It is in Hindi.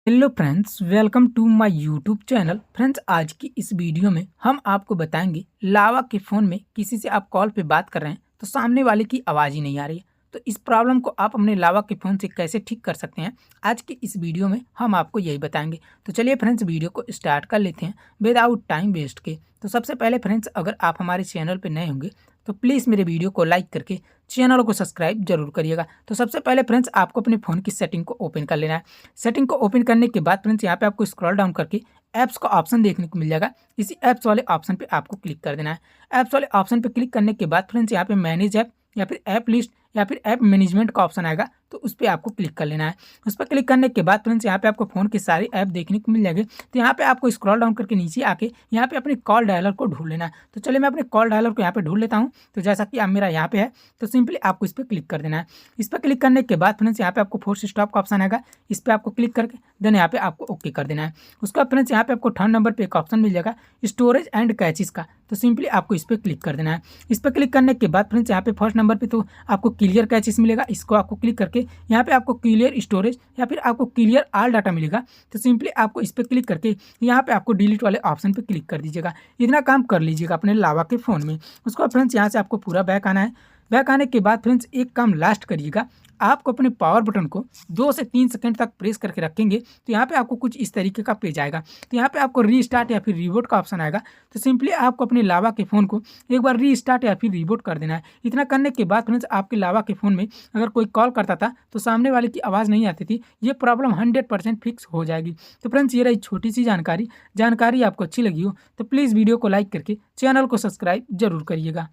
Hello friends, welcome to my YouTube channel. Friends, आज की इस वीडियो में हम आपको बताएंगे लावा के फ़ोन में किसी से आप कॉल पे बात कर रहे हैं तो सामने वाले की आवाज़ ही नहीं आ रही है। तो इस प्रॉब्लम को आप अपने लावा के फ़ोन से कैसे ठीक कर सकते हैं, आज की इस वीडियो में हम आपको यही बताएंगे। तो चलिए फ्रेंड्स, वीडियो को स्टार्ट कर लेते हैं विदाउट टाइम वेस्ट के। तो सबसे पहले फ्रेंड्स, अगर आप हमारे चैनल पर नए होंगे तो प्लीज़ मेरे वीडियो को लाइक करके चैनल को सब्सक्राइब जरूर करिएगा। तो सबसे पहले फ्रेंड्स, आपको अपने फ़ोन की सेटिंग को ओपन कर लेना है। सेटिंग को ओपन करने के बाद फ्रेंड्स, यहाँ पे आपको स्क्रॉल डाउन करके ऐप्स का ऑप्शन देखने को मिल जाएगा। इसी ऐप्स वाले ऑप्शन पे आपको क्लिक कर देना है। ऐप्स वाले ऑप्शन पे क्लिक करने के बाद फ्रेंड्स, यहाँ पे मैनेज ऐप या फिर ऐप लिस्ट या फिर ऐप मैनेजमेंट का ऑप्शन आएगा, तो उस पर आपको क्लिक कर लेना है। उस पर क्लिक करने के बाद फ्रेंड्स, यहाँ पे आपको फ़ोन के सारे ऐप देखने को मिल जाएंगे। तो यहाँ पे आपको स्क्रॉल डाउन करके नीचे आके यहाँ पे अपने कॉल डायलर को ढूंढ लेना है। तो चलिए मैं अपने कॉल डायलर को यहाँ पे ढूंढ लेता हूँ। तो जैसा कि अब मेरा यहाँ पे है, तो सिंपली आपको इस पर क्लिक कर देना है। इस पर क्लिक करने के बाद फ्रेंड्स, यहाँ पे आपको फोर्स स्टॉप का ऑप्शन आएगा। इस पर आपको क्लिक करके देन यहाँ पे आपको ओके कर देना है। उसका फ्रेंड्स, यहाँ पे आपको थर्ड नंबर पे एक ऑप्शन मिल जाएगा स्टोरेज एंड कैचेस का। तो सिंपली आपको इस पर क्लिक कर देना है। इस पर क्लिक करने के बाद फ्रेंड्स, यहाँ पे फर्स्ट नंबर पे तो आपको क्लियर कैचेस मिलेगा। इसको आपको क्लिक करके यहाँ पे आपको क्लियर स्टोरेज या फिर आपको क्लियर ऑल डाटा मिलेगा। तो सिंपली आपको इस पर क्लिक करके यहाँ पे आपको डिलीट वाले ऑप्शन पे क्लिक कर दीजिएगा। इतना काम कर लीजिएगा अपने लावा के फ़ोन में। उसको फ्रेंड्स, यहाँ से आपको पूरा बैक आना है। बैक आने के बाद फ्रेंड्स, एक काम लास्ट करिएगा, आपको अपने पावर बटन को 2 से 3 सेकंड तक प्रेस करके रखेंगे तो यहाँ पे आपको कुछ इस तरीके का पेज आएगा। तो यहाँ पे आपको रीस्टार्ट या फिर रीबूट का ऑप्शन आएगा। तो सिंपली आपको अपने लावा के फ़ोन को एक बार रीस्टार्ट या फिर रीबूट कर देना है। इतना करने के बाद फ्रेंड्स, आपके लावा के फ़ोन में अगर कोई कॉल करता था तो सामने वाले की आवाज़ नहीं आती थी। ये प्रॉब्लम 100% फिक्स हो जाएगी। तो फ्रेंड्स, ये रही छोटी सी जानकारी आपको अच्छी लगी हो तो प्लीज़ वीडियो को लाइक करके चैनल को सब्सक्राइब जरूर करिएगा।